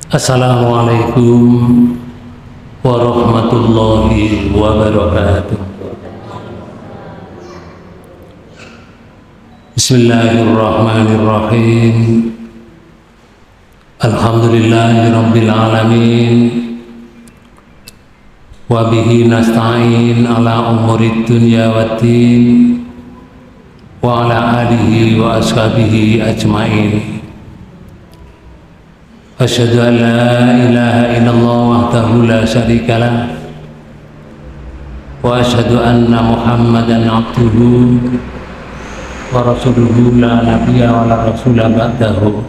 Assalamualaikum warahmatullahi wabarakatuh. Bismillahirrahmanirrahim. Alhamdulillahi rabbil alamin. Wa bihi nasta'in ala umurid dunya waddin. Wa ala alihi wa ashabihi ajma'in. Asyhadu an la ilaha illallah wahdahu la syarika lah wa asyhadu anna Muhammadan abduhu wa rasuluhu la nabiyya wa la rasula ba'dahu.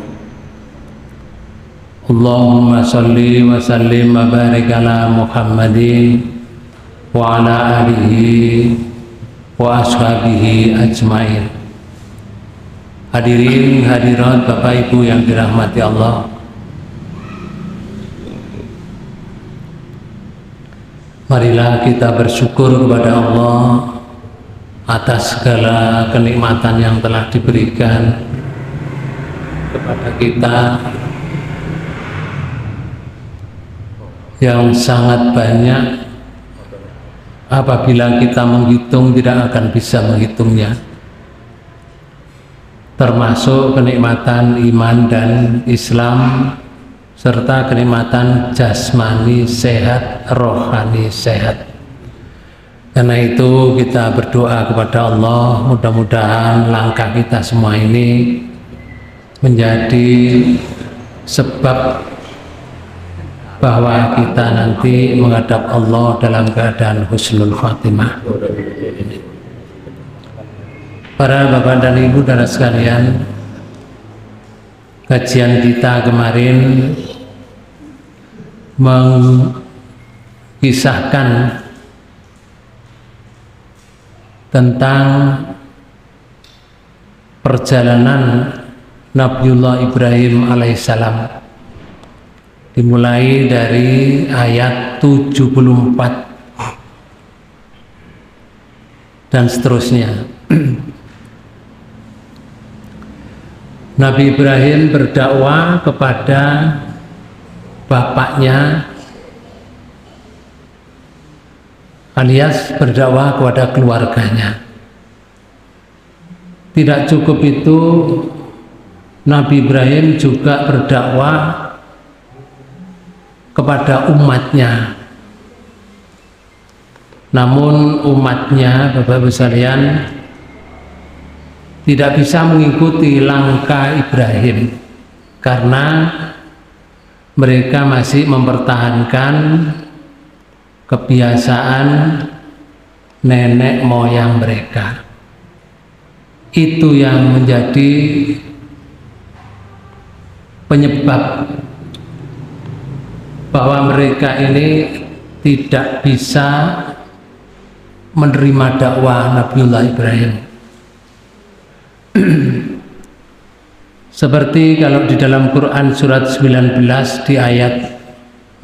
Allahumma salli wa sallim wa barik ala Muhammadin wa ala alihi wa ashabihi ajmain. Hadirin hadirat Bapak Ibu yang dirahmati Allah, marilah kita bersyukur kepada Allah atas segala kenikmatan yang telah diberikan kepada kita, yang sangat banyak. Apabila kita menghitung tidak akan bisa menghitungnya, termasuk kenikmatan iman dan Islam, serta kenikmatan jasmani sehat, rohani sehat. Karena itu kita berdoa kepada Allah, mudah-mudahan langkah kita semua ini menjadi sebab bahwa kita nanti menghadap Allah dalam keadaan husnul khatimah. Para bapak dan ibu dan sekalian, kajian kita kemarin mengisahkan tentang perjalanan Nabiullah Ibrahim alaihissalam, dimulai dari ayat 74 dan seterusnya. Nabi Ibrahim berdakwah kepada bapaknya, alias berdakwah kepada keluarganya. Tidak cukup itu, Nabi Ibrahim juga berdakwah kepada umatnya. Namun umatnya, Bapak Ibu sekalian, tidak bisa mengikuti langkah Ibrahim karena mereka masih mempertahankan kebiasaan nenek moyang mereka. Itu yang menjadi penyebab bahwa mereka ini tidak bisa menerima dakwah Nabiullah Ibrahim. Seperti kalau di dalam Quran surat 19 di ayat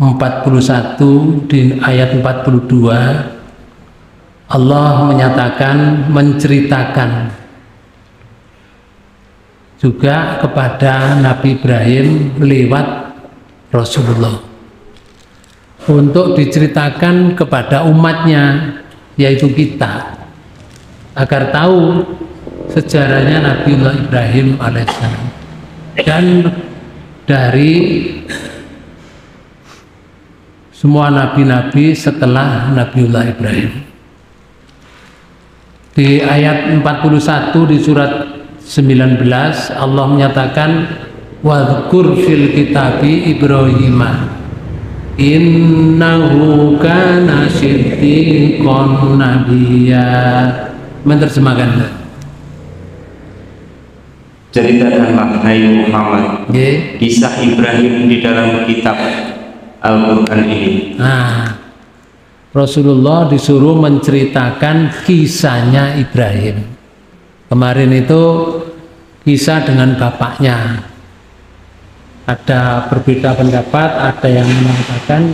41, di ayat 42 Allah menyatakan, menceritakan juga kepada Nabi Ibrahim lewat Rasulullah untuk diceritakan kepada umatnya, yaitu kita, agar tahu sejarahnya Nabiullah Ibrahim alaihissalam dan dari semua nabi-nabi setelah Nabiullah Ibrahim. Di ayat 41 di surat 19 Allah menyatakan, wadhkur fil kitabi Ibrahimah innahu kana siddiqon nabiyya. Menerjemahkan, ceritakanlah hai Muhammad kisah Ibrahim di dalam kitab Al-Quran ini. Nah, Rasulullah disuruh menceritakan kisahnya Ibrahim. Kemarin itu kisah dengan bapaknya. Ada berbeda pendapat, ada yang mengatakan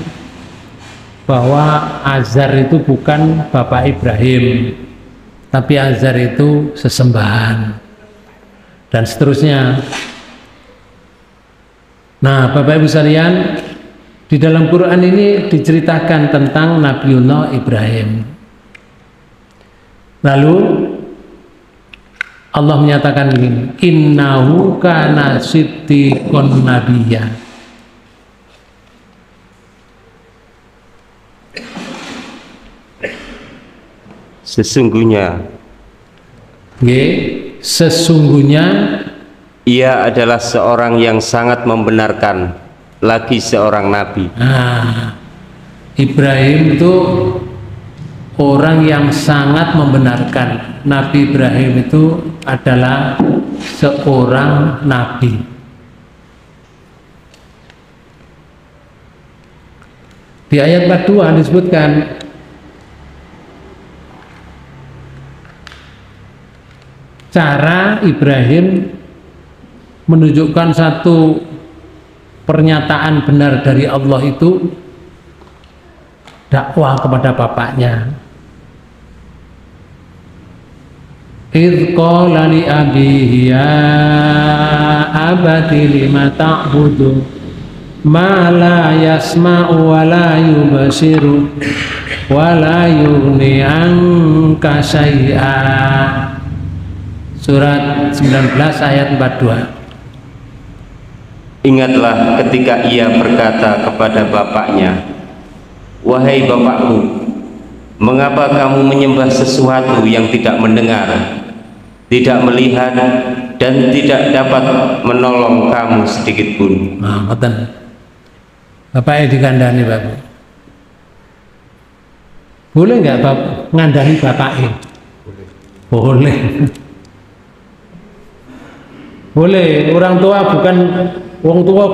bahwa Azar itu bukan bapak Ibrahim, tapi Azar itu sesembahan, dan seterusnya. Nah, Bapak Ibu sekalian, di dalam Quran ini diceritakan tentang Nabiullah Ibrahim. Lalu Allah menyatakan begini, innahu kana siddiqon nabiyya. Sesungguhnya ia adalah seorang yang sangat membenarkan, lagi seorang nabi. Nah, Ibrahim itu orang yang sangat membenarkan. Nabi Ibrahim itu adalah seorang nabi. Di ayat 42 disebutkan cara Ibrahim menunjukkan satu pernyataan benar dari Allah itu dakwah kepada bapaknya. Idh qala li abihi ya abati lima ta'budu ma la yasma'u wa la yubasiru wa la yughni anka syai'a. Surat 19 ayat 42. Ingatlah ketika ia berkata kepada bapaknya, wahai bapakku, mengapa kamu menyembah sesuatu yang tidak mendengar, tidak melihat, dan tidak dapat menolong kamu sedikit pun? Nah, betul. Bapaknya dikandani, Bapak. Boleh nggak Bapak ngandani bapaknya? Boleh. Boleh. Orang tua bukan wong tua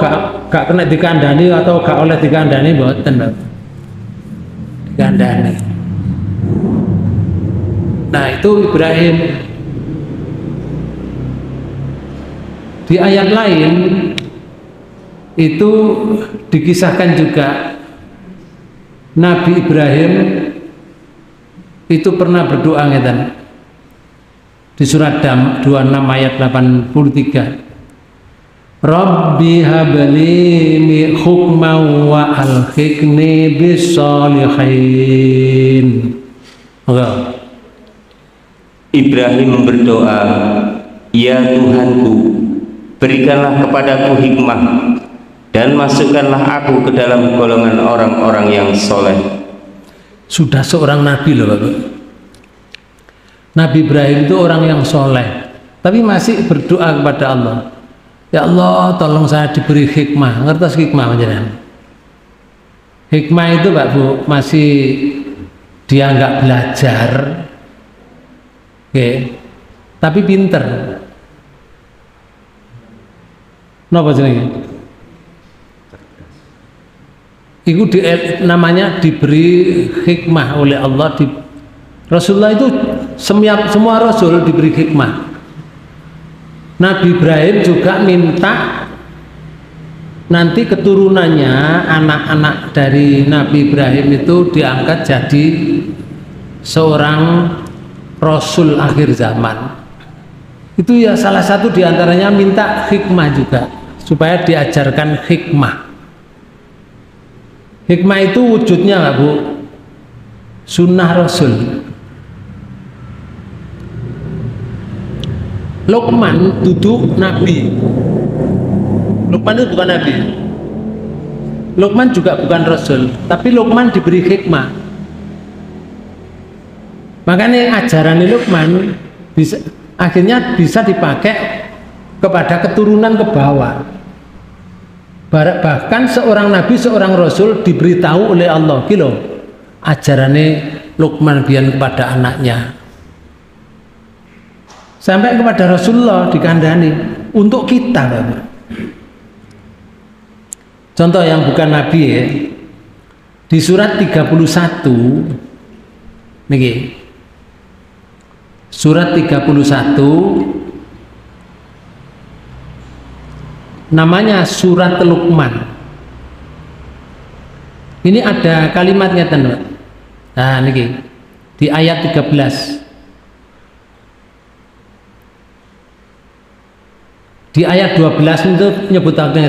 gak kena dikandani atau gak oleh dikandani, mboten, Bapak. Dikandani. Nah, itu Ibrahim. Di ayat lain itu dikisahkan juga Nabi Ibrahim itu pernah berdoa ngeten. Di surat 26 ayat 83. Rabbi habli min hukman wa alhiqni bis-sholihin. Ibrahim berdoa, ya Tuhanku, berikanlah kepadaku hikmah dan masukkanlah aku ke dalam golongan orang-orang yang soleh. Sudah seorang nabi loh, Bapak. Nabi Ibrahim itu orang yang soleh, tapi masih berdoa kepada Allah. Ya Allah, tolong saya diberi hikmah. Ngertos hikmah panjenengan? Hikmah itu, Pak Bu, masih dia nggak belajar, oke, tapi pinter. Napa jenenge? Itu namanya diberi hikmah oleh Allah. Rasulullah itu semua Rasul diberi hikmah. Nabi Ibrahim juga minta nanti keturunannya, anak-anak dari Nabi Ibrahim itu diangkat jadi seorang Rasul akhir zaman. Itu ya salah satu diantaranya minta hikmah juga, supaya diajarkan hikmah. Hikmah itu wujudnya nggak Bu? Sunnah Rasul. Luqman duduk nabi. Luqman itu bukan nabi. Luqman juga bukan rasul, tapi Luqman diberi hikmah. Makanya ajaran Luqman akhirnya bisa dipakai kepada keturunan ke bawah. Bahkan seorang nabi, seorang rasul diberitahu oleh Allah, kilo ajarannya Luqman bian kepada anaknya. Sampai kepada Rasulullah dikandani untuk kita, Bapak. Contoh yang bukan Nabi ya, di surat 31 niki, surat 31 namanya surat Luqman. Ini ada kalimatnya teman. Nah niki di ayat 13. Di ayat 12 itu nyebut apa?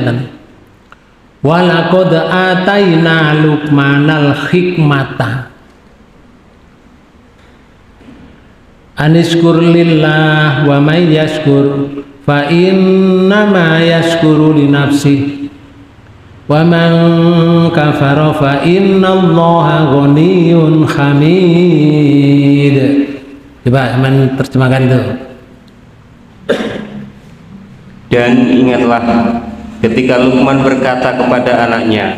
walaqad ataina Luqmanal hikmata aniskur lillah wa may yashkur fa innama yashkuru li nafsihi wa man kafara fa innallaha ghaniyyun hamid. Coba teman terjemahkan itu. Dan ingatlah ketika Luqman berkata kepada anaknya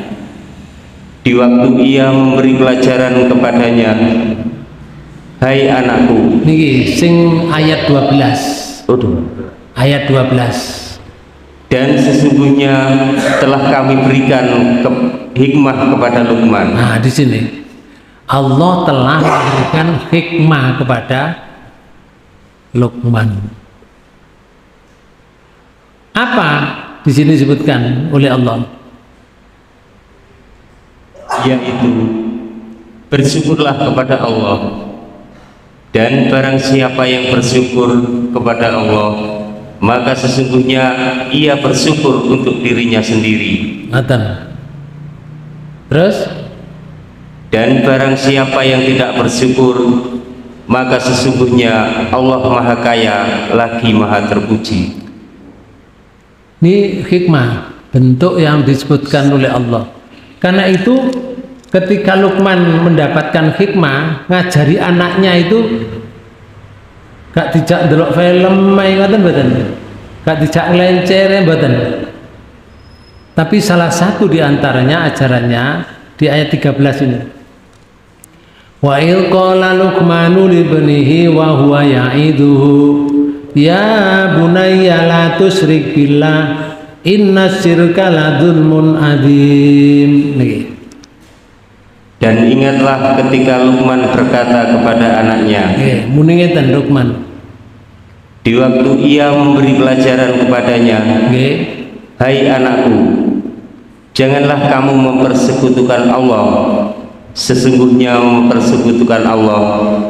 di waktu ia memberi pelajaran kepadanya, hai anakku. Niki sing ayat 12. Ayat 12. Dan sesungguhnya telah kami berikan hikmah kepada Luqman. Nah, di sini Allah telah memberikan hikmah kepada Luqman. Apa di sini disebutkan oleh Allah? Yaitu bersyukurlah kepada Allah, dan barang siapa yang bersyukur kepada Allah, maka sesungguhnya ia bersyukur untuk dirinya sendiri. Terus, dan barang siapa yang tidak bersyukur, maka sesungguhnya Allah Maha Kaya lagi Maha Terpuji. Ini hikmah, bentuk yang disebutkan oleh Allah. Karena itu ketika Luqman mendapatkan hikmah, ngajari anaknya itu gak dijak delok film ngoten mboten, gak dijak ngelencere mboten. Tapi salah satu diantaranya ajarannya di ayat 13 ini. Wa il qala Luqmanu li ibnihi wa huwa ya'iduhu ya bunayya la tusyrik billah inna syirka la dzulmun adzim. Dan ingatlah ketika Luqman berkata kepada anaknya, muni ngeten Luqman, di waktu ia memberi pelajaran kepadanya, hai anakku, janganlah kamu mempersekutukan Allah. Sesungguhnya mempersekutukan Allah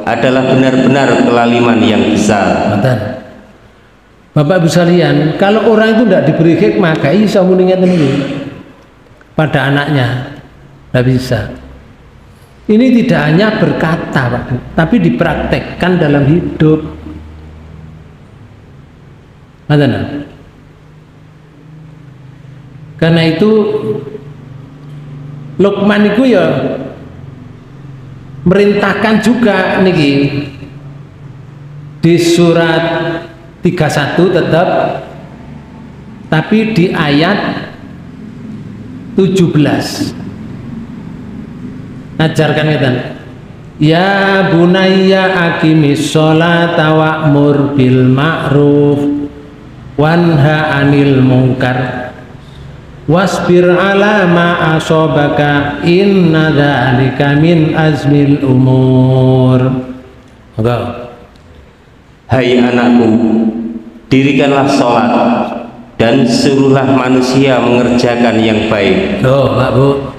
adalah benar-benar kelaliman yang besar. Bapak Ibu sekalian, kalau orang itu tidak diberi hikmah, gak bisa muni ngeten iki pada anaknya, tidak bisa. Ini tidak hanya berkata, Pak, tapi dipraktekkan dalam hidup. Karena itu Luqman itu ya merintahkan juga niki di surat 31 tetap, tapi di ayat 17 ajarkan kita, ya bunayya aqimis sholata wa'mur bil ma'ruf wanha 'anil munkar wasbir ala ma asobaka inna dzalika min azmil umur. Hai anakku, dirikanlah sholat dan suruhlah manusia mengerjakan yang baik. Pak Bu.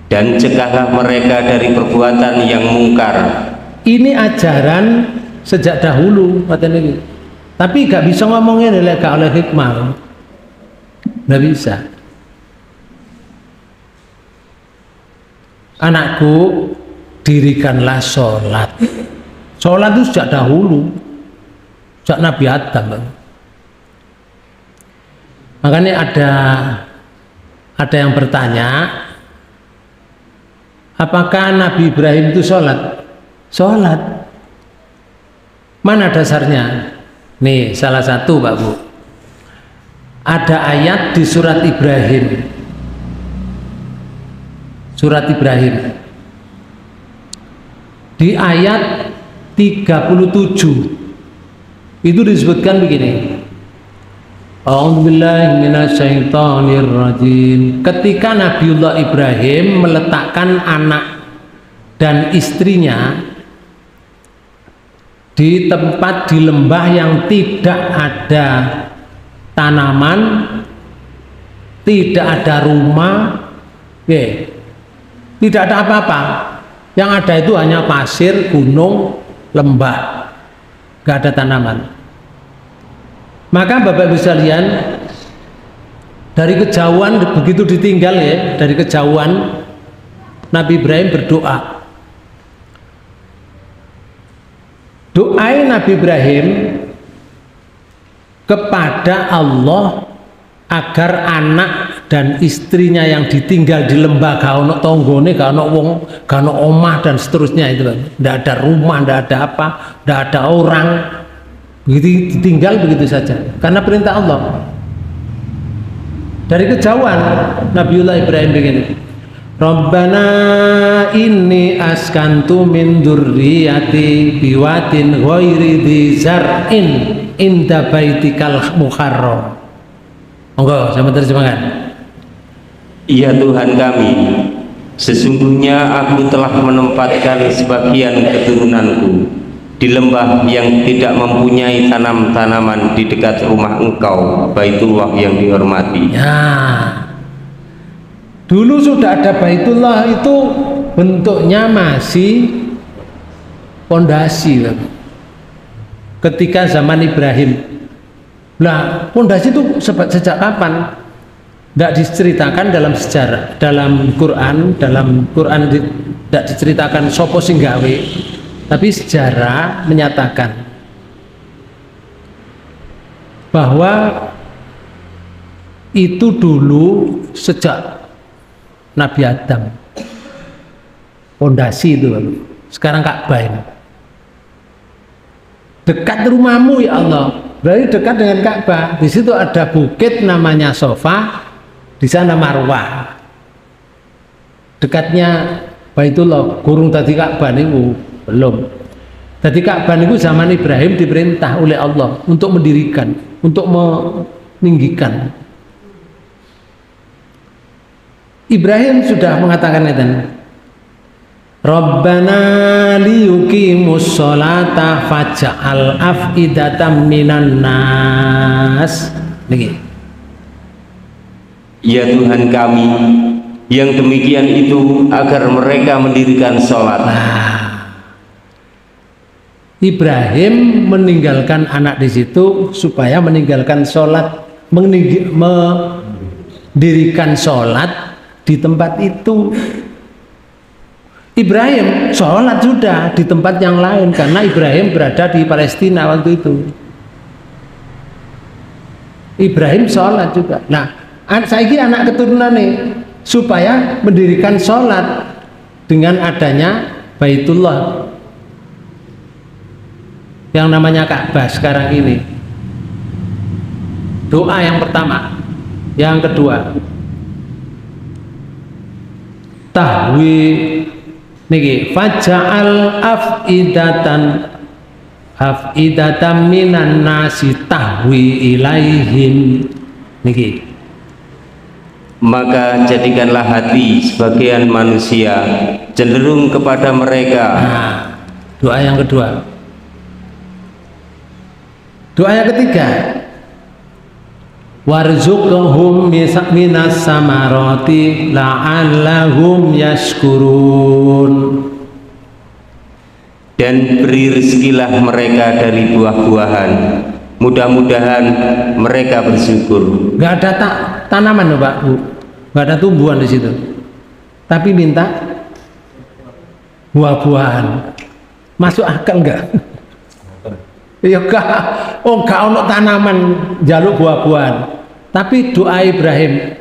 Dan cegahlah mereka dari perbuatan yang mungkar. Ini ajaran sejak dahulu katanya ini. Tapi gak bisa ngomongnya gak oleh hikmah. Nggak bisa. Anakku, dirikanlah sholat. Sholat itu sejak dahulu, sejak Nabi Adam. Makanya ada yang bertanya, apakah Nabi Ibrahim itu sholat? Sholat. Mana dasarnya? Nih salah satu Pak Bu. Ada ayat di surat Ibrahim. Surat Ibrahim. Di ayat 37 itu disebutkan begini. A'udzubillahi minasyaitonirrajim. Ketika Nabiullah Ibrahim meletakkan anak dan istrinya di tempat di lembah yang tidak ada tanaman, tidak ada rumah, tidak ada apa-apa. Yang ada itu hanya pasir, gunung, lembah, gak ada tanaman. Maka Bapak Ibu sekalian, Dari kejauhan begitu ditinggal ya, dari kejauhan Nabi Ibrahim berdoa. Doa Nabi Ibrahim kepada Allah agar anak dan istrinya yang ditinggal di lembah gak ono tonggone, gak ono wong, gak ono omah dan seterusnya itu, tidak ada rumah, tidak ada apa, tidak ada orang, begitu ditinggal begitu saja karena perintah Allah. Dari kejauhan Nabiullah Ibrahim begini, Rabbana inni askantu min dzurriyyati biwatin ghairi dzi zar'in inda baitikal muharram. Monggo sama terjemahkan. Ya Tuhan kami, sesungguhnya aku telah menempatkan sebagian keturunanku di lembah yang tidak mempunyai tanam-tanaman di dekat rumah Engkau, Baitullah yang dihormati. Ya, dulu sudah ada Baitullah, itu bentuknya masih pondasi ketika zaman Ibrahim. Nah, pondasi itu sejak kapan? Tidak diceritakan dalam sejarah, dalam Quran tidak diceritakan sopo sing gawe, tapi sejarah menyatakan bahwa itu dulu sejak Nabi Adam, pondasi itu. Sekarang Ka'bah ini dekat rumahmu ya Allah, berarti dekat dengan Ka'bah. Di situ ada bukit namanya Sofa, di sana Marwah, dekatnya Baitullah. Gurung tadi Ka'bah niku belum. Tadi Ka'bah niku zaman Ibrahim diperintah oleh Allah untuk mendirikan, untuk meninggikan. Ibrahim sudah mengatakan itu, Rabbana liyuqimus sholata faj'al af'idatam minan nas. Niki. Ya Tuhan kami, yang demikian itu agar mereka mendirikan sholat. Ibrahim meninggalkan anak di situ supaya meninggalkan sholat, mendirikan sholat di tempat itu. Ibrahim sholat sudah di tempat yang lain karena Ibrahim berada di Palestina waktu itu. Ibrahim sholat juga. Nah, saya kira anak keturunan nih supaya mendirikan sholat dengan adanya Baitullah yang namanya Ka'bah sekarang ini. Doa yang pertama. Yang kedua, tahwi niki faj'al af'idatan minan nasi tahwi ilaihim niki. Maka jadikanlah hati sebagian manusia cenderung kepada mereka. Nah, doa yang kedua. Doa yang ketiga, warzuqhum minas samarati la'allahum yashkurun. Dan beri rezekilah mereka dari buah-buahan, mudah-mudahan mereka bersyukur. Gak ada tanaman loh Pak Bu, gak ada tumbuhan di situ, tapi minta buah-buahan. Masuk akal enggak? Ya gak, gak ono tanaman jaluk buah-buahan. Tapi doa Ibrahim,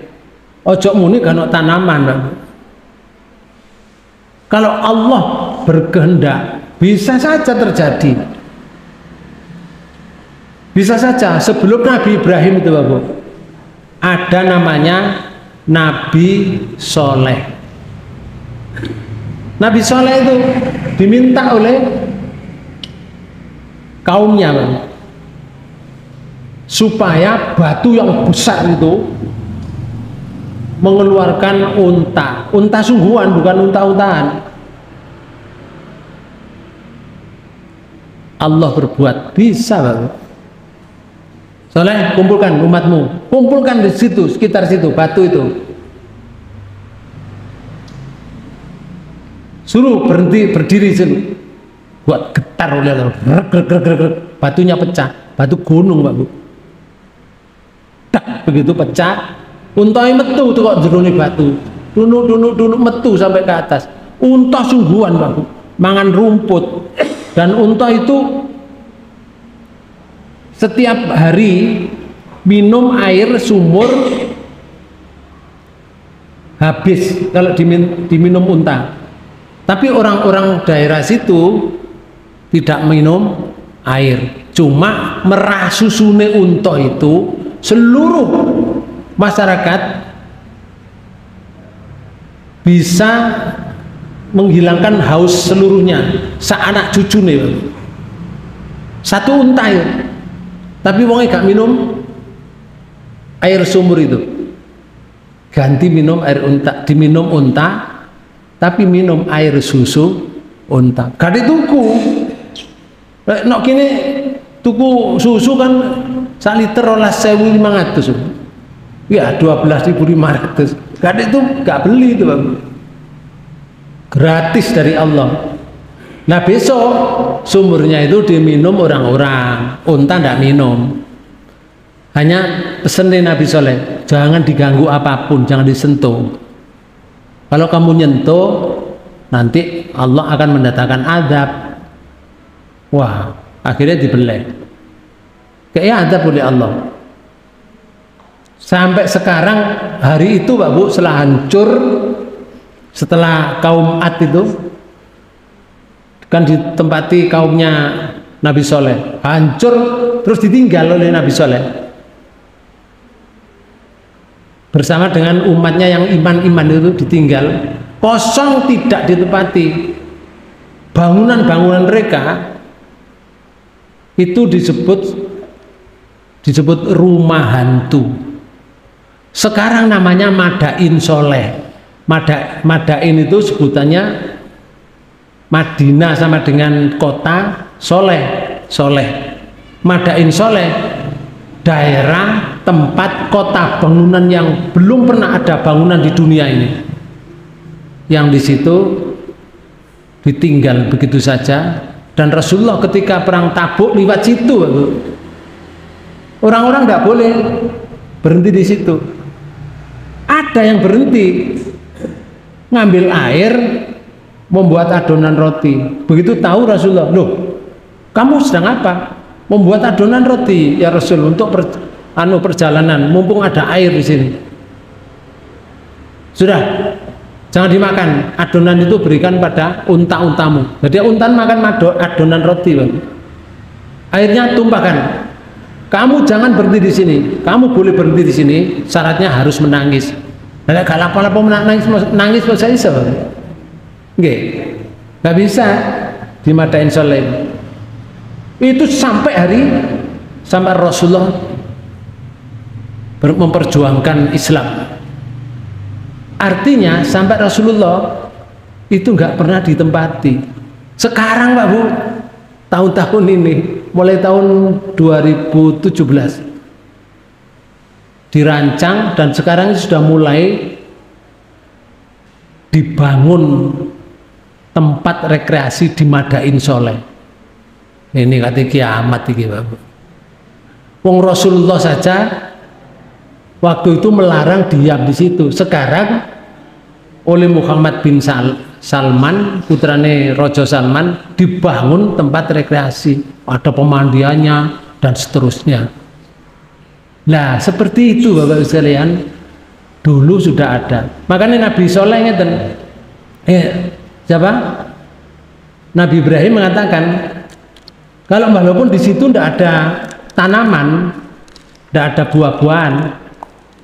ojo muni gak ono tanaman. Kalau Allah berkehendak, bisa saja terjadi. Bisa saja. Sebelum Nabi Ibrahim itu Bapak, ada namanya Nabi Soleh. Nabi Soleh itu diminta oleh kaumnya supaya batu yang besar itu mengeluarkan unta sungguhan, bukan unta-untaan. Allah berbuat, bisa Bapak. Soleh, kumpulkan umatmu, kumpulkan di situ, sekitar situ batu itu, suruh berdiri situ, buat getar oleh Allah, batunya pecah, batu gunung Pak Bu. Tak begitu pecah, Unta metu tuh kok jerone batu. Dunuk metu sampai ke atas. Unta sungguhan, Pak Bu. Mangan rumput. Dan unta itu setiap hari minum air sumur habis kalau diminum unta. Tapi orang-orang daerah situ tidak minum air, cuma merah susune unta itu seluruh masyarakat bisa menghilangkan haus seluruhnya, seanak cucune. Satu unta ya. Tapi wongnya gak minum air sumur itu, ganti minum air unta, diminum unta, tapi minum air susu unta. Gak dituku. Nok kini tuku susu kan 1 liter 12.500. Ya 12.500. Gak itu gak beli itu, Bang. Gratis dari Allah. Nah besok sumurnya itu diminum orang-orang, unta ndak minum. Hanya pesenin Nabi Soleh, jangan diganggu apapun, jangan disentuh. Kalau kamu nyentuh, nanti Allah akan mendatangkan azab. Wah, akhirnya dibelek. Kayaknya azab oleh Allah. Sampai sekarang hari itu Pak Bu, setelah hancur, setelah kaum Ad itu kan ditempati kaumnya Nabi Soleh, hancur terus ditinggal oleh Nabi Soleh bersama dengan umatnya yang iman-iman itu ditinggal kosong, tidak ditempati. Bangunan-bangunan mereka itu disebut rumah hantu. Sekarang namanya Madain Soleh. Madain itu sebutannya Madinah sama dengan kota Soleh. Madain Soleh daerah tempat kota bangunan yang belum pernah ada bangunan di dunia ini, yang di situ ditinggal begitu saja. Dan Rasulullah ketika perang Tabuk lewat situ, orang-orang nggak boleh berhenti di situ. Ada yang berhenti ngambil air, membuat adonan roti. Begitu tahu Rasulullah, loh kamu sedang apa? Membuat adonan roti ya Rasul, untuk perjalanan, mumpung ada air di sini. Sudah, jangan dimakan. Adonan itu berikan pada unta-untamu. Jadi unta makan adonan roti, Bang. Airnya tumpahkan. Kamu jangan berhenti di sini. Kamu boleh berhenti di sini, syaratnya harus menangis. Nah, kalau apa-apa nangis bahasa Isa, nggak bisa di Madain Soleh. Itu sampai Rasulullah memperjuangkan Islam. Artinya sampai Rasulullah itu nggak pernah ditempati. Sekarang Pak Bu, tahun-tahun ini, mulai tahun 2017 dirancang dan sekarang sudah mulai dibangun tempat rekreasi di Madain Soleh. Ini kata kiamat ini, Bapak. Wong Rasulullah saja waktu itu melarang diam di situ. Sekarang oleh Muhammad bin Salman, putrane Raja Salman, dibangun tempat rekreasi, ada pemandiannya dan seterusnya. Nah, seperti itu Bapak sekalian, dulu sudah ada. Makanya Nabi Soleh ngeten, siapa? Nabi Ibrahim mengatakan, kalau walaupun di situ tidak ada tanaman, tidak ada buah-buahan,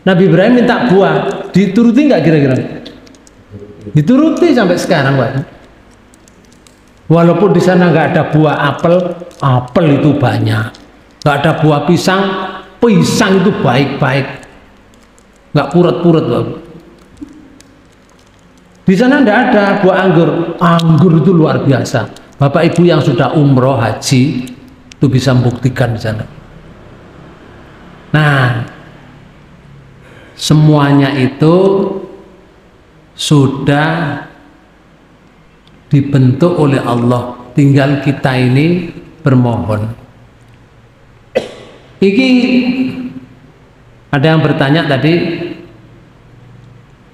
Nabi Ibrahim minta buah, dituruti nggak kira-kira? Dituruti sampai sekarang, Pak. Walaupun di sana nggak ada buah apel itu banyak. Nggak ada buah pisang itu baik-baik, nggak puret-puret, Pak. Di sana nggak ada buah anggur itu luar biasa. Bapak Ibu yang sudah umroh haji itu bisa membuktikan di sana. Nah, semuanya itu sudah dibentuk oleh Allah, tinggal kita ini bermohon. Iki ada yang bertanya tadi,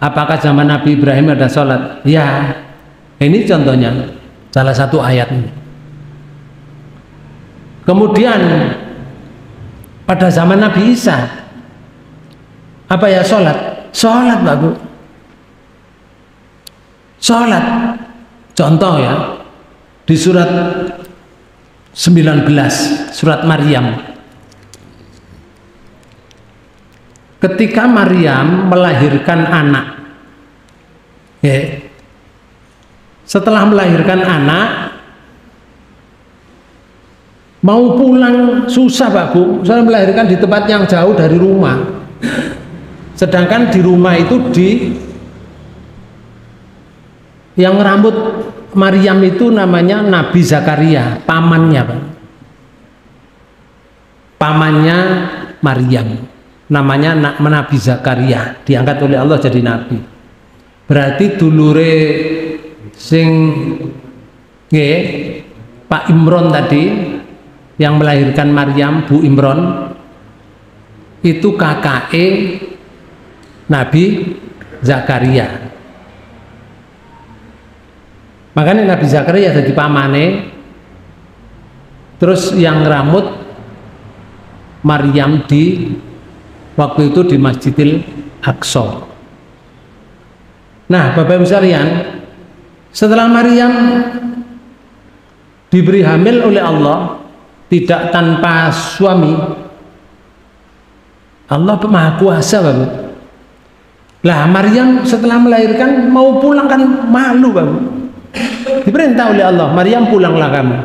Apakah zaman Nabi Ibrahim ada sholat? Ya, ini contohnya salah satu ayat ini. Kemudian pada zaman Nabi Isa apa ya sholat? Sholat Pak Bu, sholat. Contoh ya, di surat 19 surat Maryam, ketika Maryam melahirkan anak ya, setelah melahirkan anak mau pulang susah Pak Bu, saya melahirkan di tempat yang jauh dari rumah, sedangkan di rumah itu yang rambut Maryam itu namanya Nabi Zakaria, pamannya Pak, pamannya Maryam namanya Nabi Zakaria, diangkat oleh Allah jadi nabi. Berarti dulure sing nggih Pak Imron tadi yang melahirkan Maryam, Bu Imron itu KKE Nabi Zakaria. Makanya Nabi Zakaria jadi pamane, terus yang rambut Maryam di waktu itu di Masjidil Aqsa. Nah Bapak Ibu sekalian, setelah Maryam diberi hamil oleh Allah tidak tanpa suami, Allah Maha Kuasa Bapak. Lah Maryam setelah melahirkan mau pulang kan malu Bapak. Diperintah oleh Allah, Maryam pulanglah kamu.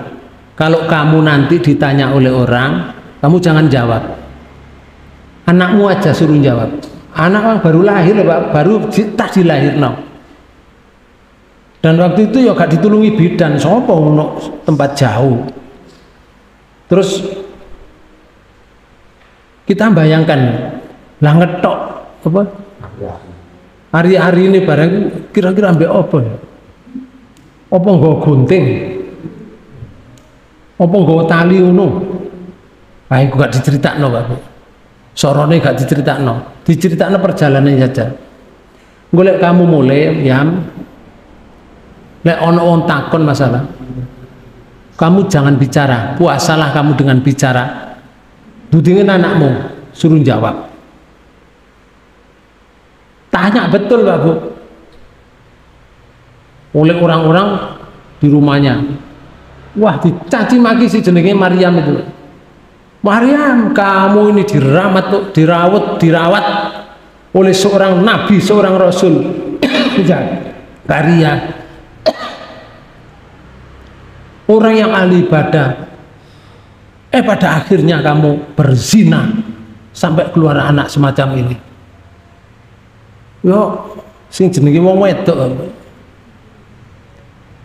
Kalau kamu nanti ditanya oleh orang, kamu jangan jawab. Anakmu aja suruh jawab. Anak yang baru lahir Pak, baru tak dilahirno. Dan waktu itu ya gak ditulungi bidan, sapa ono tempat jauh. Terus kita bayangkan, lah ngetok apa? Hari-hari ini barang kira-kira ambek apa ya? Apa nggawa gunting? Apa nggawa tali ngono? Ah iku gak diceritakno Pak Bu. Sorone gak diceritakno. Diceritakno perjalanan saja. Golek kamu mulai Yam. Lek ono wong takon masalah. Kamu jangan bicara, puasalah kamu dengan bicara. Dudingin anakmu, suruh jawab. Tanya betul Pak Bu. Oleh orang-orang di rumahnya, wah dicaci maki si jenenge Maryam itu. Maryam, kamu ini dirawat oleh seorang nabi, seorang rasul. Karya orang yang ahli ibadah. Pada akhirnya kamu berzina sampai keluar anak semacam ini. Yo, sing jenenge wong wedok.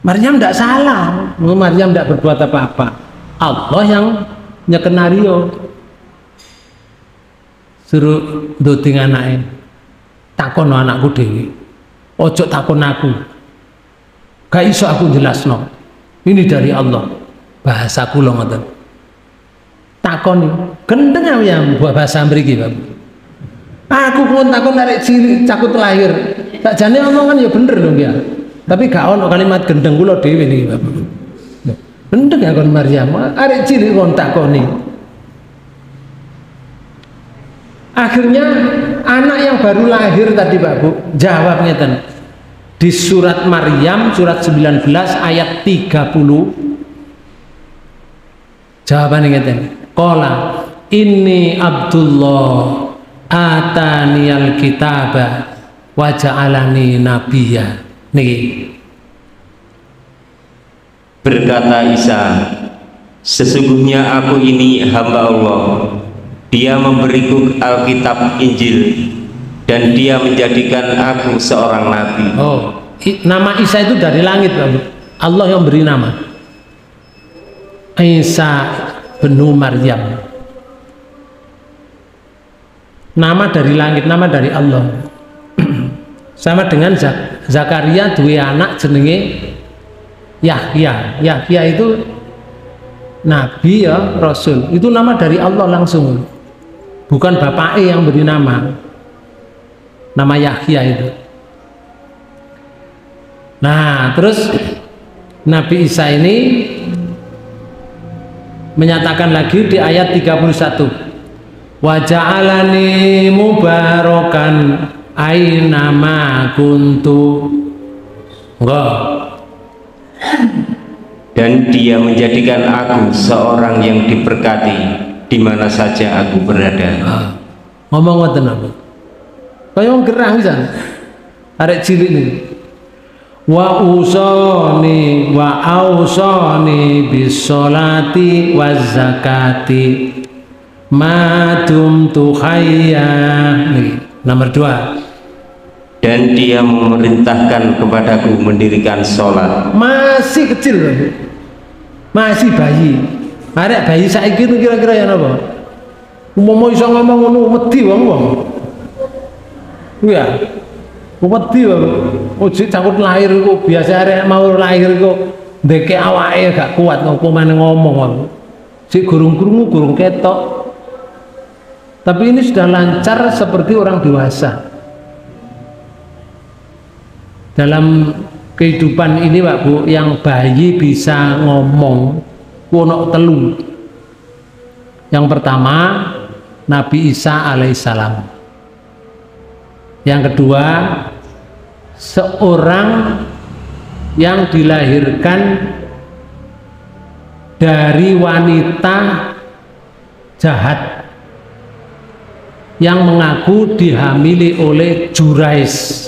Maryam tidak salah, Maryam tidak berbuat apa-apa. Allah yang nyekenario. Suruh ndoding anake. Takon anakku dhewe. Ojo takon aku. Gak iso aku jelasno. Ini dari Allah. Bahasa kula ngoten. Takoni, gendeng ya bahasa mriki, Pak. Aku pun takon arek cilik cakut lahir. Sakjane omongan ya bener dong ya. Tapi gak ono kalimat gendeng kula dhewe niki, Bapak. Gendeng ya kon Maryam, arek cilik kon takoni. Akhirnya anak yang baru lahir tadi Pak Bu, jawab ngeten. Di surat Maryam surat 19 ayat 30. Jawabannya ngeten. Qala inni Abdullah ataniyal kitaba wa ja'alani nabiyya. Niki. Berkata Isa, sesungguhnya aku ini hamba Allah. Dia memberiku Alkitab Injil dan dia menjadikan aku seorang nabi. Oh, nama Isa itu dari langit, Pak. Allah yang beri nama. Isa bin Maryam. Nama dari langit, nama dari Allah. Sama dengan Zakaria dua anak jenenge Yahya. Yahya itu nabi ya, rasul. Itu nama dari Allah langsung. Bukan bapaknya yang beri nama. Nama Yahya itu. Nah, terus Nabi Isa ini menyatakan lagi di ayat 31, wa ja'alani mubarakan ainama kuntu. Dan dia menjadikan aku seorang yang diberkati di mana saja aku berada. Ngomong ngoten apa? Kaya wong gerah pisan. Arek cilik nih. Wa usani wa ausani bisolati waz zakati ma dumtu hayya. Nomor 2. Dan dia memerintahkan kepadaku mendirikan sholat. Masih kecil, masih bayi. Arek bayi saiki itu kira-kira ya apa? Umpama iso ngomong ngono wedi wong-wong. Iya. Wedi wae. Ojo cangkut lahir kok biasa arek mau lahir kok ndeke awake gak kuat kok meneh ngomong. Sik gurung-gurung gurung ketok. Tapi ini sudah lancar seperti orang dewasa. Dalam kehidupan ini Pak Bu, yang bayi bisa ngomong ono telu. Yang pertama Nabi Isa alaihissalam. Yang kedua seorang yang dilahirkan dari wanita jahat yang mengaku dihamili oleh Jurais.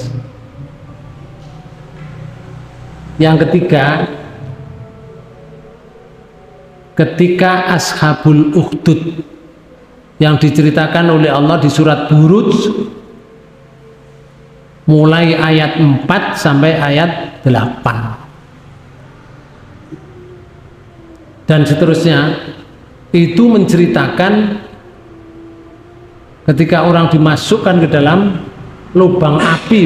Yang ketiga, ketika Ashabul Ukhdud yang diceritakan oleh Allah di surat Buruj mulai ayat 4 sampai ayat 8 dan seterusnya, itu menceritakan ketika orang dimasukkan ke dalam lubang api,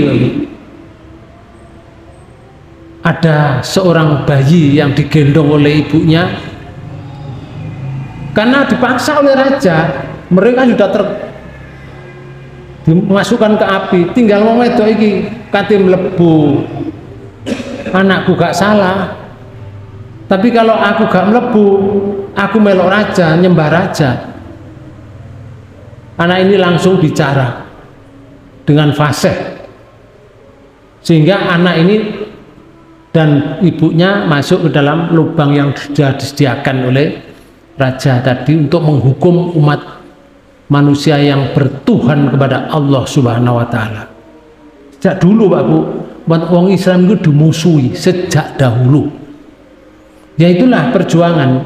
ada seorang bayi yang digendong oleh ibunya karena dipaksa oleh raja. Mereka sudah dimasukkan ke api, tinggal wong wedok iki kate mlebu. Anakku gak salah, tapi kalau aku gak mlebu, aku melok raja, nyembah raja. Anak ini langsung bicara dengan fasih, sehingga anak ini dan ibunya masuk ke dalam lubang yang sudah disediakan oleh raja tadi untuk menghukum umat manusia yang bertuhan kepada Allah Subhanahu wa Ta'ala. Sejak dulu Pak Bu, orang Islam itu dimusuhi sejak dahulu. Ya itulah perjuangan.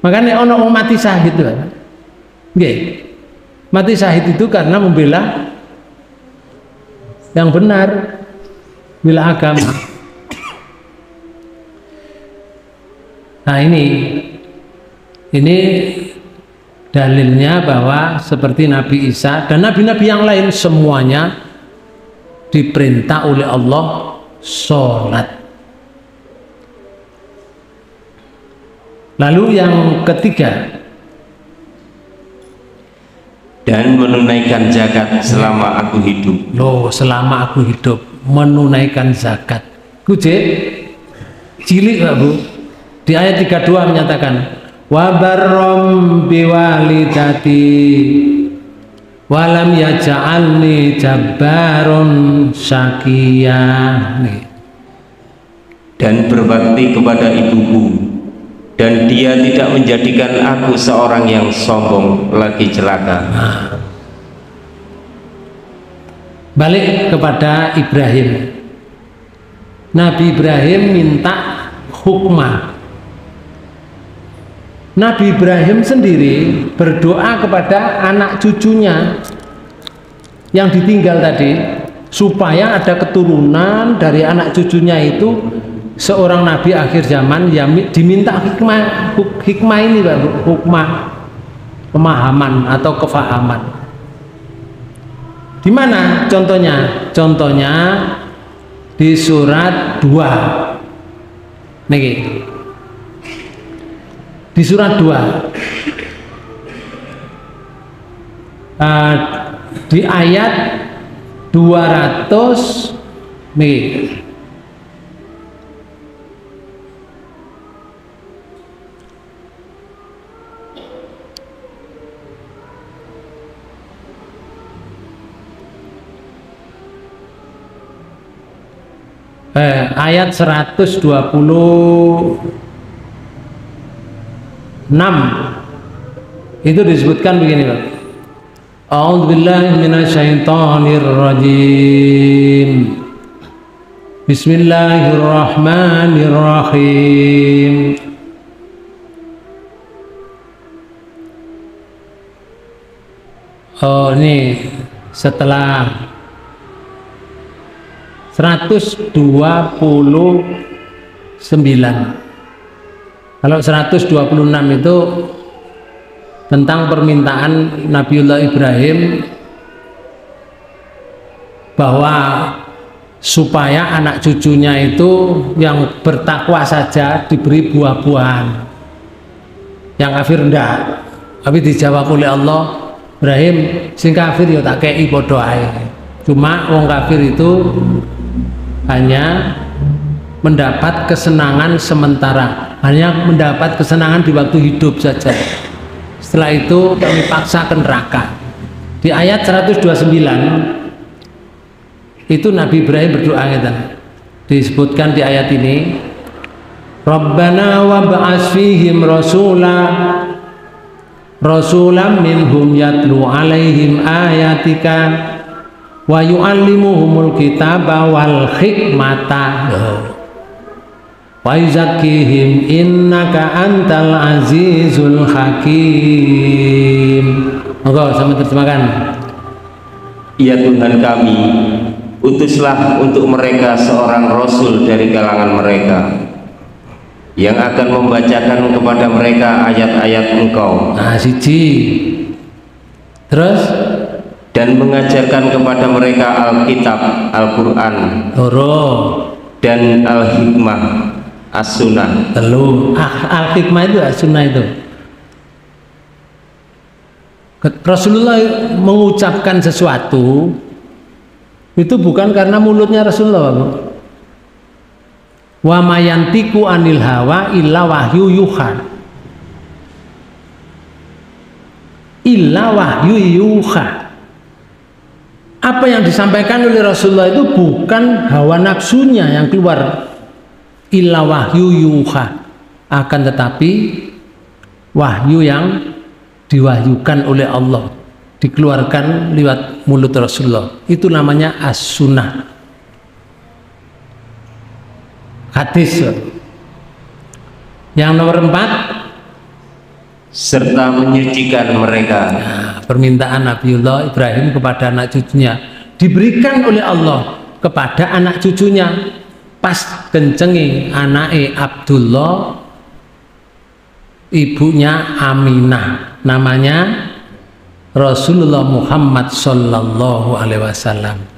Makanya orang mati syahid itu, mati syahid itu karena membela yang benar, bela agama. Nah ini dalilnya bahwa seperti Nabi Isa dan nabi-nabi yang lain semuanya diperintah oleh Allah sholat. Lalu yang ketiga, dan menunaikan zakat selama aku hidup. Loh, selama aku hidup menunaikan zakat. Kuje cilik Pak Bu. Di ayat 32 menyatakan wa barrom biwalidati walam yaj'alni jabbaron syaqiyah. Dan berbakti kepada ibuku, dan dia tidak menjadikan aku seorang yang sombong lagi celaka. Balik kepada Ibrahim. Nabi Ibrahim minta hukmah. Nabi Ibrahim sendiri berdoa kepada anak cucunya yang ditinggal tadi supaya ada keturunan dari anak cucunya itu seorang nabi akhir zaman yang diminta hikmah ini Pak, hikmah pemahaman atau kefahaman. Di mana contohnya? Contohnya di surat 2. Niki. Di surat 2 di ayat 200 nih ayat 126 itu disebutkan begini Pak. A'udzubillahi minasyaitonirrajim. Bismillahirrahmanirrahim. Oh ini setelah 129. Kalau 126 itu tentang permintaan Nabiullah Ibrahim bahwa supaya anak cucunya itu yang bertakwa saja diberi buah-buahan, yang kafir enggak. Tapi dijawab oleh Allah, Ibrahim sing kafir ya tak kei padha ae. Cuma wong kafir itu hanya mendapat kesenangan sementara, hanya mendapat kesenangan di waktu hidup saja. Setelah itu kami paksa ke neraka. Di ayat 129 itu Nabi Ibrahim berdoa gitu. Disebutkan di ayat ini, Rabbana wa ba'as fihim rasulam minhum yatlu alaihim ayatika wa yu'allimuhumul kitaba wal hikmata wa yuzakkihim innaka antal azizul hakim. Monggo sama terjemahkan. Ya Tuhan kami, utuslah untuk mereka seorang rasul dari kalangan mereka yang akan membacakan kepada mereka ayat-ayat Engkau. Nah, siji. Terus dan mengajarkan kepada mereka Alkitab, Al-Quran, dan Al-Hikmah, As-Sunnah. Telu. Al-Hikmah itu As-Sunnah itu. Rasulullah mengucapkan sesuatu itu bukan karena mulutnya Rasulullah, Bu. Wa mayantiku anil hawa illa wahyu yuha. Illa wahyu yuha. Apa yang disampaikan oleh Rasulullah itu bukan hawa nafsunya yang keluar, illa wahyu yuha, akan tetapi wahyu yang diwahyukan oleh Allah, dikeluarkan lewat mulut Rasulullah. Itu namanya as-sunnah. Hadis. Yang nomor 4, serta menyucikan mereka. Nah, permintaan Nabiullah Ibrahim kepada anak cucunya diberikan oleh Allah kepada anak cucunya. Pas kencengi anake Abdullah, ibunya Aminah, namanya Rasulullah Muhammad Sallallahu Alaihi Wasallam.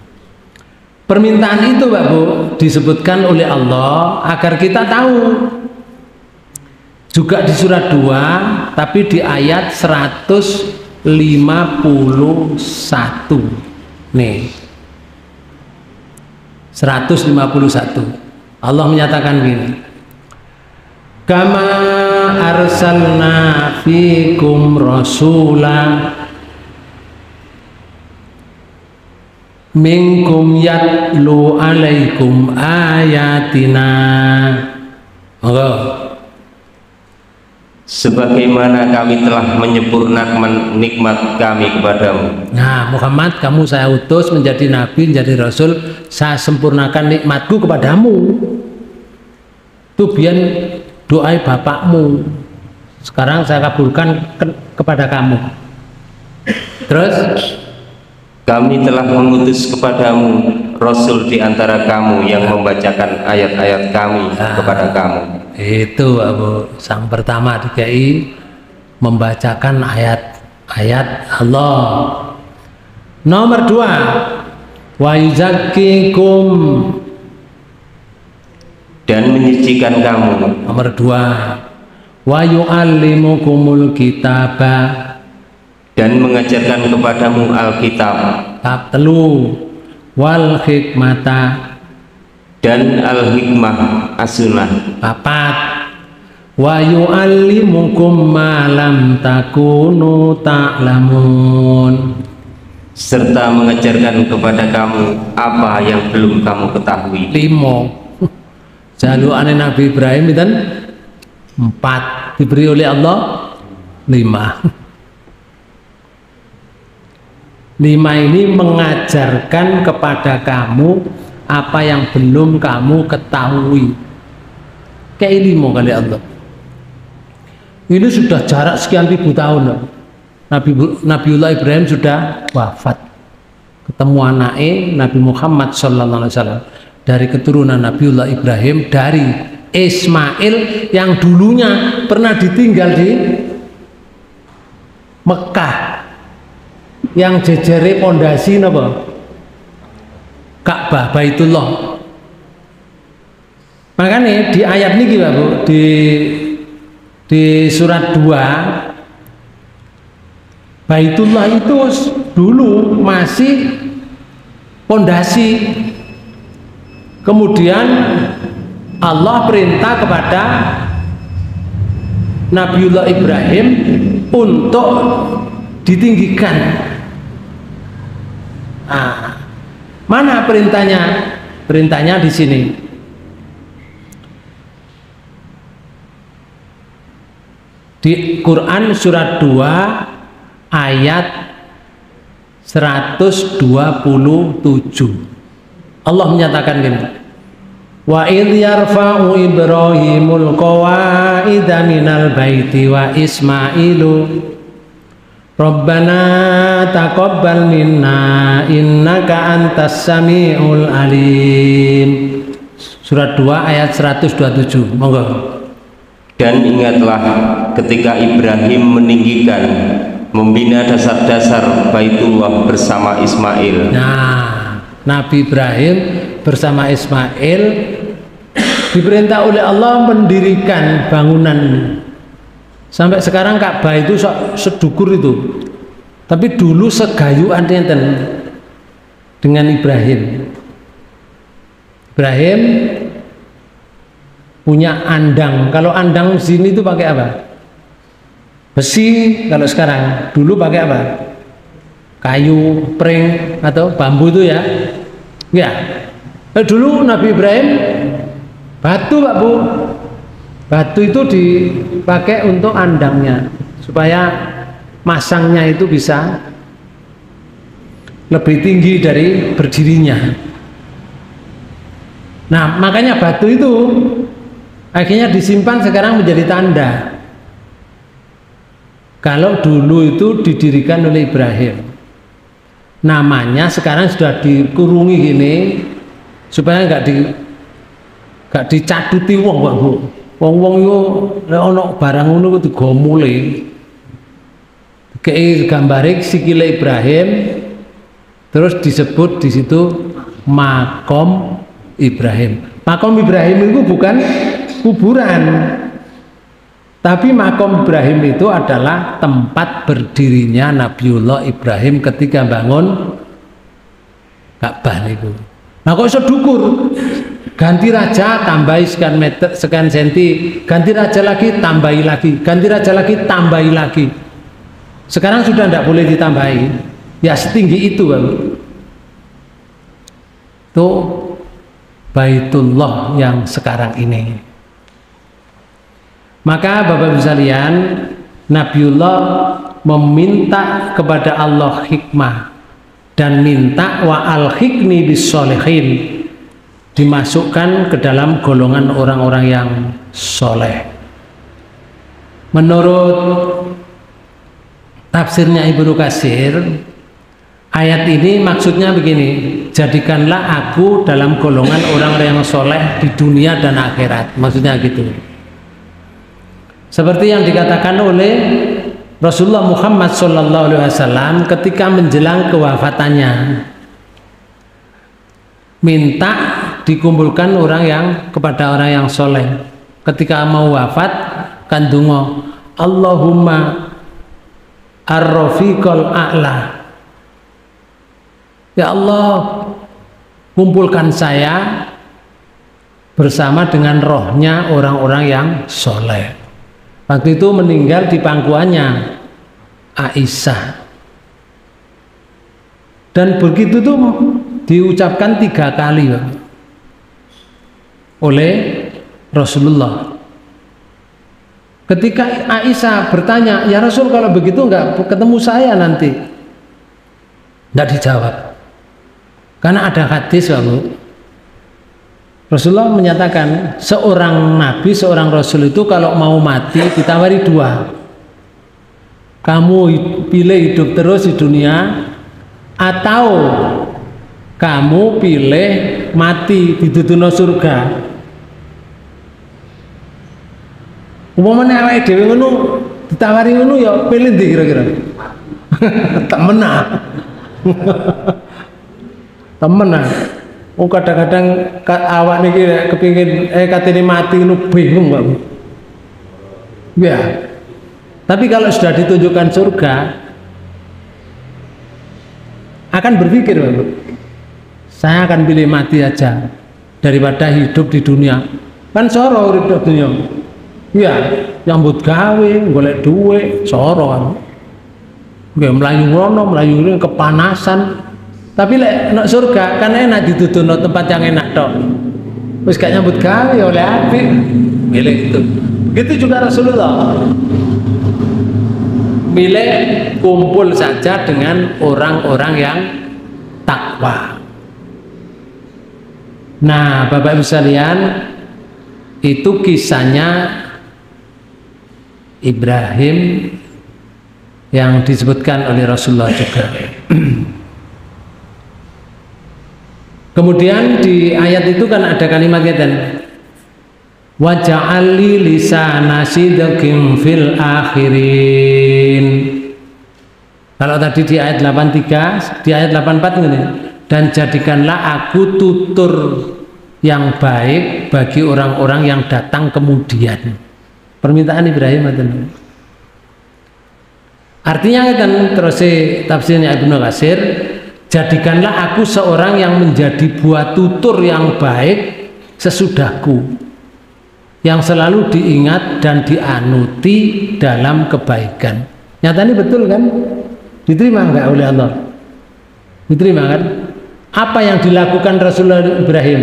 Permintaan itu Pak Bu disebutkan oleh Allah agar kita tahu. Juga di surat 2, tapi di ayat 151. Nih. 151. Allah menyatakan gini. Kama arsalna fikum rasulan minkum yatlu alaikum ayatina. Sebagaimana kami telah menyempurnakan nikmat kami kepadamu. Nah Muhammad, kamu saya utus menjadi nabi, menjadi rasul, saya sempurnakan nikmatku kepadamu. Itu biar doai bapakmu, sekarang saya kabulkan kepada kamu. Terus kami telah mengutus kepadamu rasul di antara kamu yang membacakan ayat-ayat kami kepada kamu. Itu Abu, sang pertama DKI membacakan ayat-ayat Allah. Nomor 2, wa yuzakkikum, dan menyucikan kamu. Nomor 2, wa yu'allimukumul kitaba, dan mengajarkan kepadamu Alkitab. Telu, wal hikmata, dan Al-Hikmah, As-Sunnah. 4, wa yu'allimukum ma lam takunu ta'lamun, serta mengajarkan kepada kamu apa yang belum kamu ketahui. 5, Jalukane Nabi Ibrahim itu 4, diberi oleh Allah 5. 5 ini mengajarkan kepada kamu apa yang belum kamu ketahui. Kayak ilmu kali Allah. Ini sudah jarak sekian ribu tahun. Nabiullah Ibrahim sudah wafat. Ketemu anaknya Nabi Muhammad sallallahu alaihi wasallam dari keturunan Nabiullah Ibrahim dari Ismail yang dulunya pernah ditinggal di Mekah, yang jejere pondasi napa? Ka'bah, Baitullah. Makanya di ayat niki Pak Bu, di surat 2, Baitullah itu dulu masih pondasi. Kemudian Allah perintah kepada Nabiullah Ibrahim untuk ditinggikan. Mana perintahnya? Perintahnya di sini. Di Quran surat 2 ayat 127. Allah menyatakan gini. Wa idh yarfa'u Ibrahimul qawaida minal baiti wa Ismailu Rabbana taqabbal minna innaka antas samiul alim. Surat 2 ayat 127. Monggo. Dan ingatlah ketika Ibrahim meninggikan, membina dasar-dasar Baitullah bersama Ismail. Nah, Nabi Ibrahim bersama Ismail diperintah oleh Allah mendirikan bangunan. Sampai sekarang Ka'bah itu sedukur itu, tapi dulu segayuan enten dengan Ibrahim. Ibrahim punya andang. Kalau andang sini itu pakai apa? Besi. Kalau sekarang, dulu pakai apa? Kayu, pring atau bambu itu ya. Ya. Dulu Nabi Ibrahim batu Pak Bu. Batu itu dipakai untuk andangnya supaya masangnya itu bisa lebih tinggi dari berdirinya. Nah, makanya batu itu akhirnya disimpan sekarang menjadi tanda kalau dulu itu didirikan oleh Ibrahim. Namanya sekarang sudah dikurungi gini supaya nggak dicaduti wong Pak Bu. Wong-wong yo ono barang ngono kudu digomule. Kayak gambare sikile Ibrahim terus disebut di situ makom Ibrahim. Makom Ibrahim itu bukan kuburan. Tapi makom Ibrahim itu adalah tempat berdirinya Nabiullah Ibrahim ketika bangun Ka'bah niku. Nah kok iso dukur? Ganti raja tambahi sekian meter, sekian senti, ganti raja lagi tambahi lagi, ganti raja lagi tambahi lagi. Sekarang sudah tidak boleh ditambahi, ya setinggi itu Bang. Itu Baitullah yang sekarang ini. Maka Bapak Ibu sekalian, Nabiullah meminta kepada Allah hikmah dan minta wa al-hikni bis-sholihin, dimasukkan ke dalam golongan orang-orang yang soleh. Menurut tafsirnya Ibnu Katsir, ayat ini maksudnya begini, jadikanlah aku dalam golongan orang-orang yang soleh di dunia dan akhirat, maksudnya gitu. Seperti yang dikatakan oleh Rasulullah Muhammad SAW ketika menjelang kewafatannya, minta dikumpulkan kepada orang yang soleh. Ketika mau wafat kan donga, Allahumma ar-rafiqal a'la, ya Allah kumpulkan saya bersama dengan rohnya orang-orang yang soleh. Waktu itu meninggal di pangkuannya Aisyah, dan begitu tuh diucapkan 3 kali oleh Rasulullah. Ketika Aisyah bertanya, ya Rasul kalau begitu nggak ketemu saya nanti, nggak dijawab. Karena ada hadis Rasulullah menyatakan seorang nabi, seorang rasul itu kalau mau mati ditawari dua. Kamu pilih hidup terus di dunia atau kamu pilih mati di dunia surga. Umumnya awake dhewe ngono ditawari ngono ya pilih ndi kira-kira? Tak menang. Temenan. Oh kadang-kadang awak niki kepingin katene mati ngono bingung Pak. Ya. Tapi kalau sudah ditunjukkan surga akan berpikir Pak. Saya akan pilih mati aja daripada hidup di dunia. Kan soro urip di dunia. Ya, nyambut gawe, golek duit, soro kan. Nggih mlayu rono, mlayu ini kepanasan. Tapi lek nek surga kan enak dituduhno tempat yang enak tok. Wis gak nyambut gawe oleh apik. Milih itu. Begitu juga Rasulullah. Milih kumpul saja dengan orang-orang yang takwa. Nah, Bapak Ibu sekalian, itu kisahnya Ibrahim yang disebutkan oleh Rasulullah juga. Kemudian di ayat itu kan ada kalimatnya dan waja'ali lisana sidqin fil akhirin. Kalau tadi di ayat 83, di ayat 84 ini, dan jadikanlah aku tutur yang baik bagi orang-orang yang datang kemudian. Permintaan Ibrahim itu. Artinya kan terus tafsirnya Ibnu Katsir, jadikanlah aku seorang yang menjadi buah tutur yang baik sesudahku, yang selalu diingat dan dianuti dalam kebaikan. Nyatanya betul kan? Diterima enggak oleh Allah? Diterima kan? Apa yang dilakukan Rasulullah Ibrahim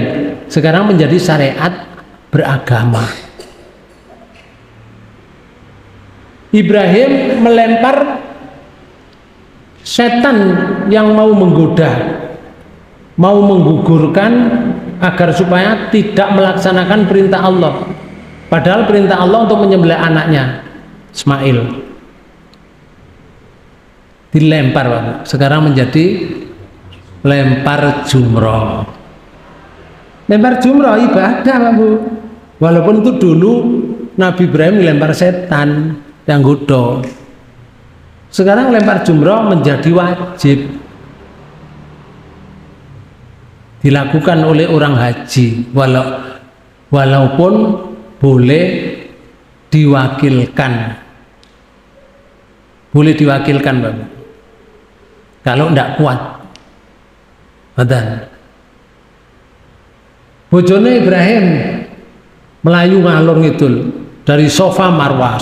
sekarang menjadi syariat beragama. Ibrahim melempar setan yang mau menggoda, mau menggugurkan agar supaya tidak melaksanakan perintah Allah. Padahal perintah Allah untuk menyembelih anaknya Ismail. Dilempar Pak. Sekarang menjadi lempar jumroh. Lempar jumroh ibadah Pak Bu. Walaupun itu dulu Nabi Ibrahim dilempar setan yang goda. Sekarang lempar jumroh menjadi wajib dilakukan oleh orang haji, walaupun boleh diwakilkan, Bapak. Kalau tidak kuat, badan. Bojone Ibrahim melayu ngalor ngidul dari sofa marwah,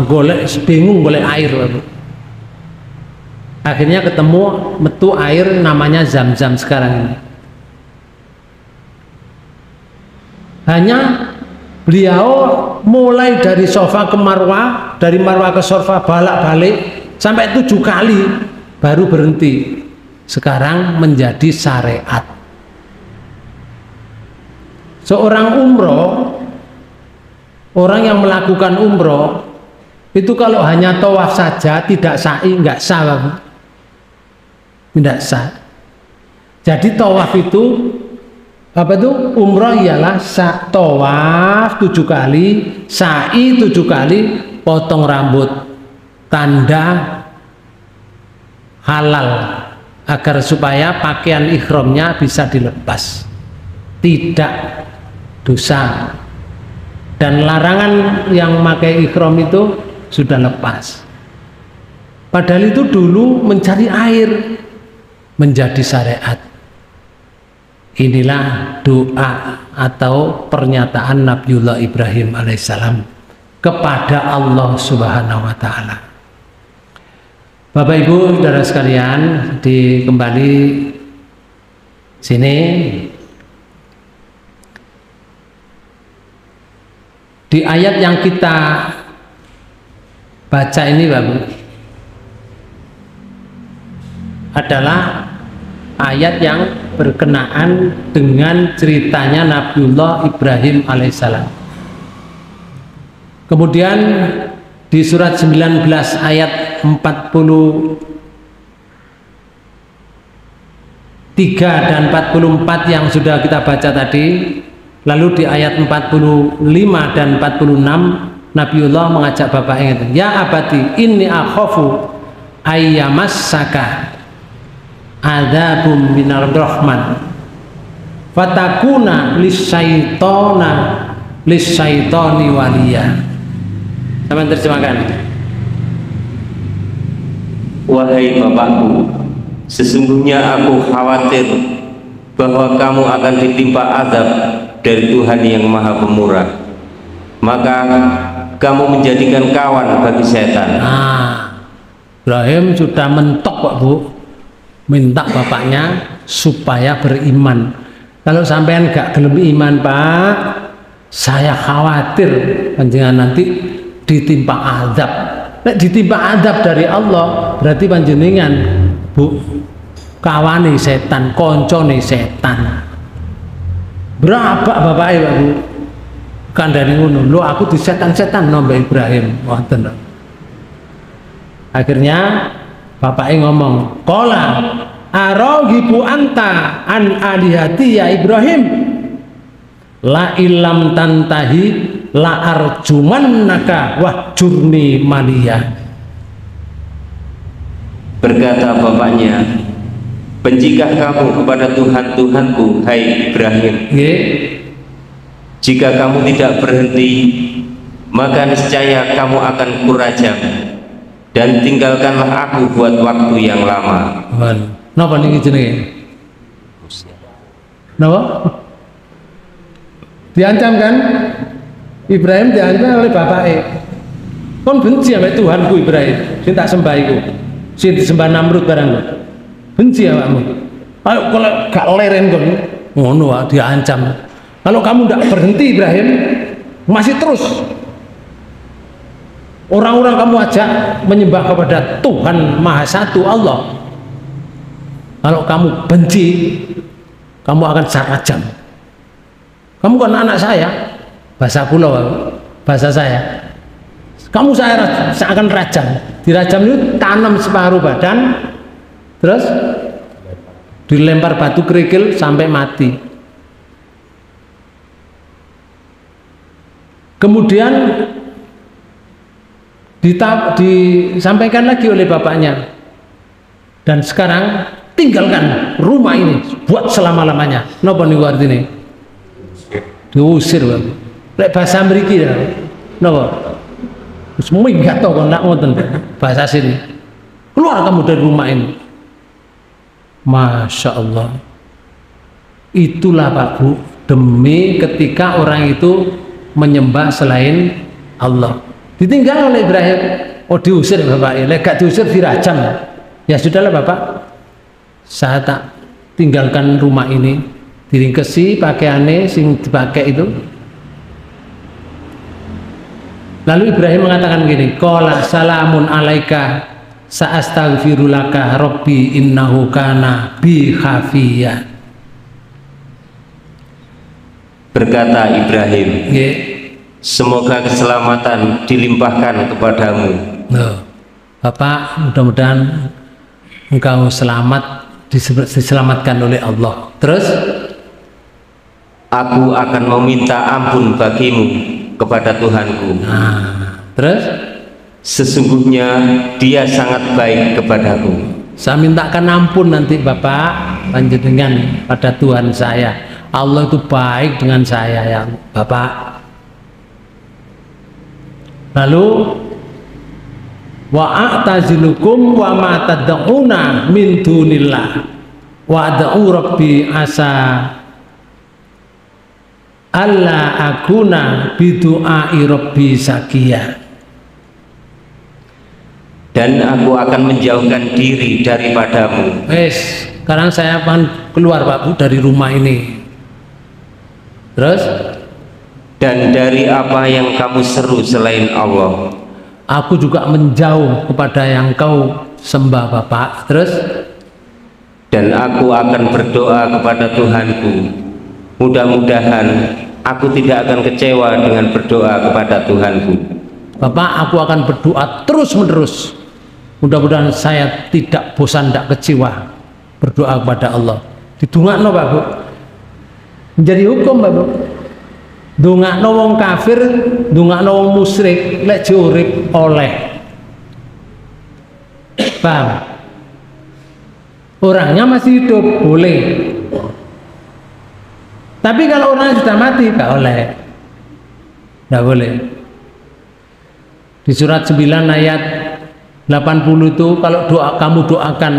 golek bingung golek air Bapak. Akhirnya ketemu metu air namanya Zam-Zam sekarang ini. Hanya beliau mulai dari sofa ke marwah, dari marwah ke sofa balak-balik sampai 7 kali baru berhenti. Sekarang menjadi syariat. Seorang umroh, orang yang melakukan umroh itu kalau hanya tawaf saja tidak sa'i, nggak sah Bapak. Tidak sah. Jadi tawaf itu apa itu? Umroh ialah tawaf 7 kali, sa'i 7 kali, potong rambut, tanda halal agar supaya pakaian ihramnya bisa dilepas, tidak dosa. Dan larangan yang memakai ihram itu sudah lepas. Padahal itu dulu mencari air menjadi syariat. Inilah doa atau pernyataan Nabiullah Ibrahim alaihissalam kepada Allah Subhanahu wa ta'ala. Bapak Ibu saudara sekalian, kembali sini Di ayat yang kita baca ini Bapak, adalah ayat yang berkenaan dengan ceritanya Nabiullah Ibrahim alaihissalam. Kemudian di surat 19 ayat 43 dan 44 yang sudah kita baca tadi, lalu di ayat 45 dan 46 Nabiullah mengajak bapaknya, ya abati inni akhafu ayyamassaka adzabum minar rahman fatakuna lisyaitoni waliya. Sama terjemahkan. Wahai bapakku, sesungguhnya aku khawatir bahwa kamu akan ditimpa azab dari Tuhan yang Maha Pemurah, maka kamu menjadikan kawan bagi setan. Ibrahim sudah mentok Pak Bu, minta bapaknya supaya beriman. Kalau sampean gak gelem iman Pak, saya khawatir panjenengan nanti ditimpa azab. Nek ditimpa azab dari Allah, berarti panjenengan Bu kawane setan, koncone setan. Berapa bapaknya Pak Bu? Kandhane ngono, lho aku di setan-setan nombe Ibrahim. Wonten. Akhirnya bapaknya ngomong, qala araghibu anta an alihati ya Ibrahim, la ilam tantahi la arjumannaka wahjurni maliya. Berkata bapaknya, bencikah kamu kepada Tuhan-Tuhanku, hai Ibrahim? Jika kamu tidak berhenti, maka niscaya kamu akan kurajam, dan tinggalkanlah aku buat waktu yang lama. Napa niki jenenge? Napa? Diancam kan? Ibrahim diancam oleh bapaknya. Kon benci sama Tuhanku Ibrahim, sing tak sembah iku. Sing disembah Namrud barang kok. Benci awakmu. Ayo kalau gak leren kon ngono diancam. Kalau kamu tidak berhenti Ibrahim, masih terus orang-orang kamu ajak menyembah kepada Tuhan Maha Satu Allah. Kalau kamu benci, kamu akan saya rajam. Kamu kan anak saya, bahasa pulau, bahasa saya. Kamu saya akan rajam. Dirajam itu tanam separuh badan, terus dilempar batu kerikil sampai mati. Kemudian disampaikan lagi oleh bapaknya, dan sekarang tinggalkan rumah ini buat selama-lamanya. Napa niku artine? Diusir, Pak. Lek bahasa mriki ya. Napa? Wis minggat to kok ndak ngoten bahasa sini. Keluar kamu dari rumah ini. Masya Allah. Itulah Pak Bu, demi ketika orang itu menyembah selain Allah. Ditinggal oleh Ibrahim. Oh diusir Bapak, lek gak diusir dirajam. Ya sudahlah Bapak, saya tak tinggalkan rumah ini, diringkesi pakaiannya sing dipakai itu. Lalu Ibrahim mengatakan gini, qala salamun alaika sa'astaghfirulaka rabbi innahu kana bi khafiyya. Berkata Ibrahim, semoga keselamatan dilimpahkan kepadamu. Bapak, mudah-mudahan engkau selamat, diselamatkan oleh Allah. Terus aku akan meminta ampun bagimu kepada Tuhanku. Terus sesungguhnya dia sangat baik kepadaku. Saya mintakan ampun nanti Bapak panjenengan pada Tuhan saya. Allah itu baik dengan saya ya Bapak. Lalu wa a'tazilukum wa ma tad'una min dunillah wa ad'u rabbi asa alla akuna bidu'ai rabbi sakiya. Dan aku akan menjauhkan diri daripadamu. Sekarang saya akan keluar Pak Bu dari rumah ini. Terus dan dari apa yang kamu seru selain Allah. Aku juga menjauh kepada yang kau sembah Bapak. Terus, dan aku akan berdoa kepada Tuhanku, mudah-mudahan aku tidak akan kecewa dengan berdoa kepada Tuhanku. Bapak, aku akan berdoa terus-menerus, mudah-mudahan saya tidak bosan, tidak kecewa berdoa kepada Allah. Didongakno Pak Bu, menjadi hukum Pak Bu. Dongakno wong kafir, dongakno wong musyrik, lek urip oleh. Paham? Orangnya masih hidup boleh, tapi kalau orangnya sudah mati nggak oleh, nggak boleh. Di surat 9 ayat 80 itu kalau doa kamu doakan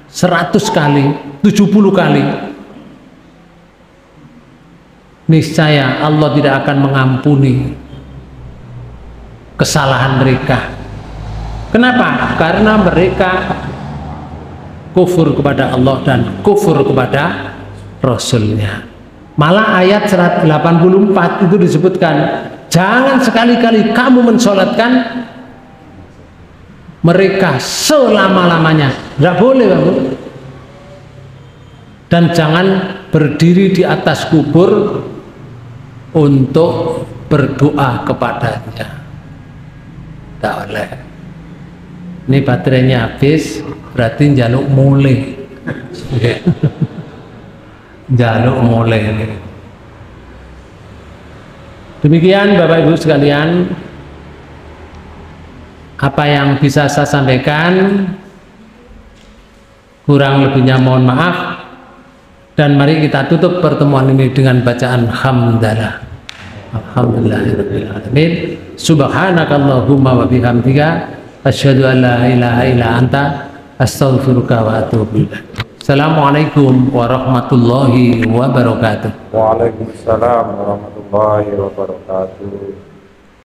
100 kali, 70 kali, niscaya Allah tidak akan mengampuni kesalahan mereka. Kenapa? Karena mereka kufur kepada Allah dan kufur kepada Rasulnya. Malah ayat 184 itu disebutkan, jangan sekali-kali kamu mensolatkan mereka selama-lamanya. Tidak boleh Pak Bu. Dan jangan berdiri di atas kubur untuk berdoa kepadanya. Tidak boleh. Ini baterainya habis, berarti njaluk mulai. Njaluk mulai. Demikian Bapak Ibu sekalian, apa yang bisa saya sampaikan, kurang lebihnya mohon maaf. Dan mari kita tutup pertemuan ini dengan bacaan hamdalah. Alhamdulillahirabbil alamin. Subhanakallahumma wa bihamdika asyhadu an la ilaha illa anta astaghfiruka wa atubu ilaik. Assalamualaikum warahmatullahi wabarakatuh. Waalaikumsalam warahmatullahi wabarakatuh.